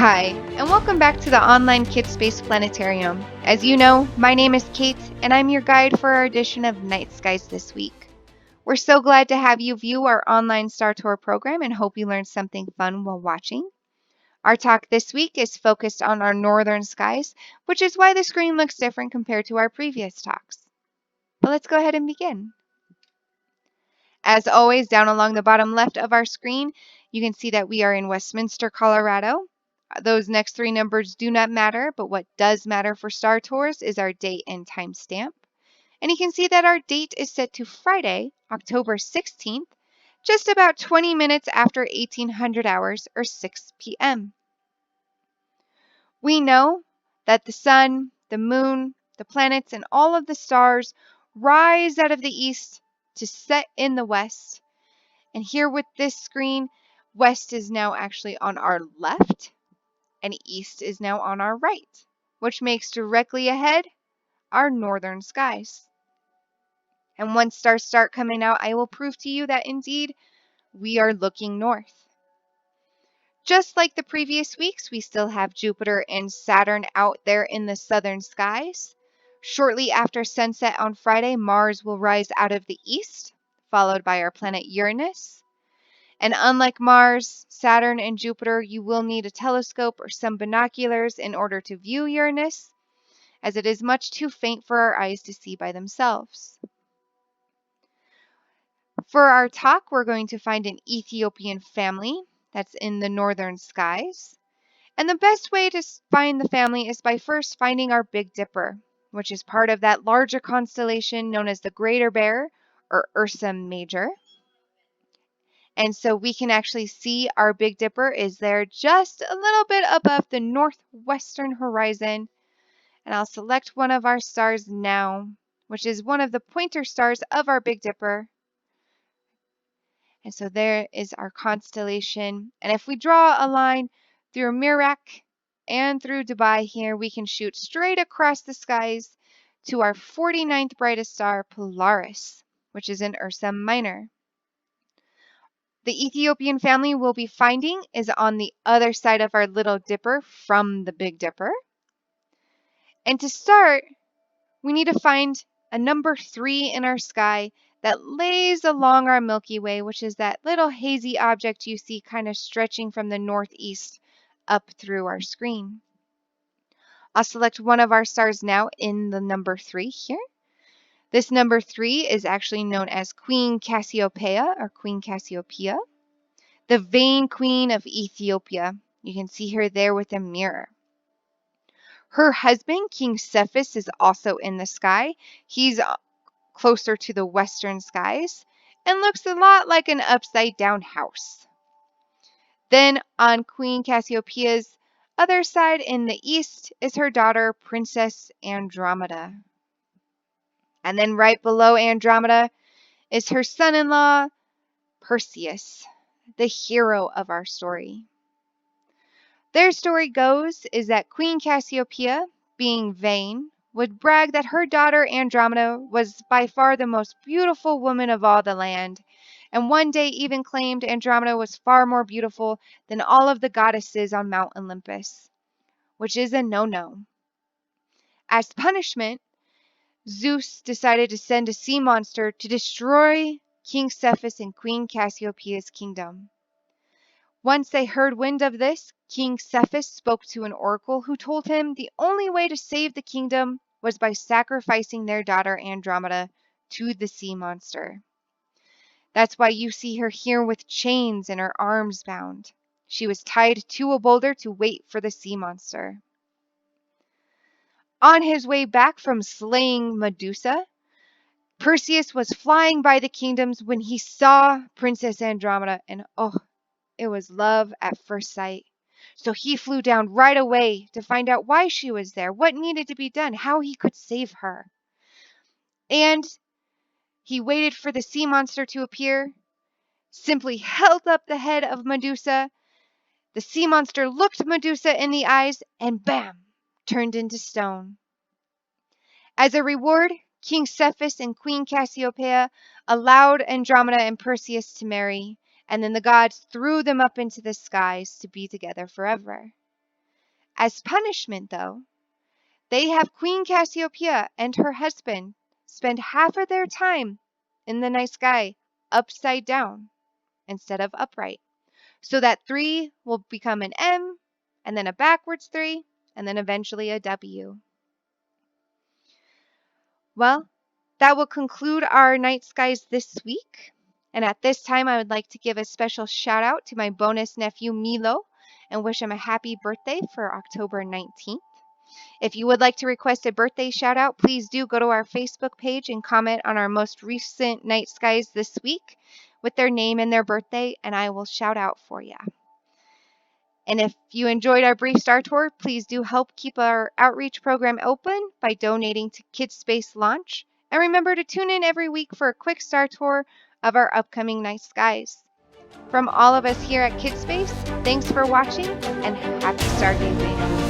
Hi, and welcome back to the online KidSpace Planetarium. As you know, my name is Kate, and I'm your guide for our edition of Night Skies this week. We're so glad to have you view our online Star Tour program and hope you learned something fun while watching. Our talk this week is focused on our northern skies, which is why the screen looks different compared to our previous talks. But let's go ahead and begin. As always, down along the bottom left of our screen, you can see that we are in Westminster, Colorado. Those next three numbers do not matter, but what does matter for Star Tours is our date and time stamp. And you can see that our date is set to Friday, October 16th, just about 20 minutes after 1800 hours or 6 p.m. We know that the sun, the moon, the planets, and all of the stars rise out of the east to set in the west. And here with this screen, west is now actually on our left and east is now on our right, which makes directly ahead our northern skies. And once stars start coming out, I will prove to you that indeed we are looking north. Just like the previous weeks, we still have Jupiter and Saturn out there in the southern skies. Shortly after sunset on Friday, Mars will rise out of the east, followed by our planet Uranus. And unlike Mars, Saturn, and Jupiter, you will need a telescope or some binoculars in order to view Uranus, as it is much too faint for our eyes to see by themselves. For our talk, we're going to find an Ethiopian family that's in the northern skies. And the best way to find the family is by first finding our Big Dipper, which is part of that larger constellation known as the Greater Bear or Ursa Major. And so we can actually see our Big Dipper is there just a little bit above the northwestern horizon. And I'll select one of our stars now, which is one of the pointer stars of our Big Dipper. And so there is our constellation. And if we draw a line through Merak and through Dubai here, we can shoot straight across the skies to our 49th brightest star, Polaris, which is in Ursa Minor. The Ethiopian family we'll be finding is on the other side of our Little Dipper from the Big Dipper. And to start, we need to find a number 3 in our sky that lays along our Milky Way, which is that little hazy object you see kind of stretching from the northeast up through our screen. I'll select one of our stars now in the number 3 here. This number 3 is actually known as Queen Cassiopeia or Queen Cassiopeia, the vain queen of Ethiopia. You can see her there with a mirror. Her husband, King Cephas, is also in the sky. He's closer to the western skies and looks a lot like an upside down house. Then on Queen Cassiopeia's other side in the east is her daughter, Princess Andromeda. And then right below Andromeda is her son-in-law, Perseus, the hero of our story. Their story goes is that Queen Cassiopeia, being vain, would brag that her daughter Andromeda was by far the most beautiful woman of all the land, and one day even claimed Andromeda was far more beautiful than all of the goddesses on Mount Olympus, which is a no-no. As punishment, Zeus decided to send a sea monster to destroy King Cephas and Queen Cassiopeia's kingdom. Once they heard wind of this, King Cephas spoke to an oracle who told him the only way to save the kingdom was by sacrificing their daughter Andromeda to the sea monster. That's why you see her here with chains and her arms bound. She was tied to a boulder to wait for the sea monster. On his way back from slaying Medusa, Perseus was flying by the kingdoms when he saw Princess Andromeda, and it was love at first sight. So he flew down right away to find out why she was there, what needed to be done, how he could save her. And he waited for the sea monster to appear, simply held up the head of Medusa. The sea monster looked Medusa in the eyes and bam, turned into stone. As a reward, King Cephas and Queen Cassiopeia allowed Andromeda and Perseus to marry, and then the gods threw them up into the skies to be together forever. As punishment, though, they have Queen Cassiopeia and her husband spend half of their time in the night sky upside down instead of upright, so that 3 will become an M, and then a backwards 3, and then eventually a W. Well, that will conclude our night skies this week. And at this time, I would like to give a special shout out to my bonus nephew, Milo, and wish him a happy birthday for October 19th. If you would like to request a birthday shout out, please do go to our Facebook page and comment on our most recent night skies this week with their name and their birthday, and I will shout out for you. And if you enjoyed our brief star tour, please do help keep our outreach program open by donating to KidSpace Launch. And remember to tune in every week for a quick star tour of our upcoming night skies. From all of us here at KidSpace, thanks for watching and happy stargazing.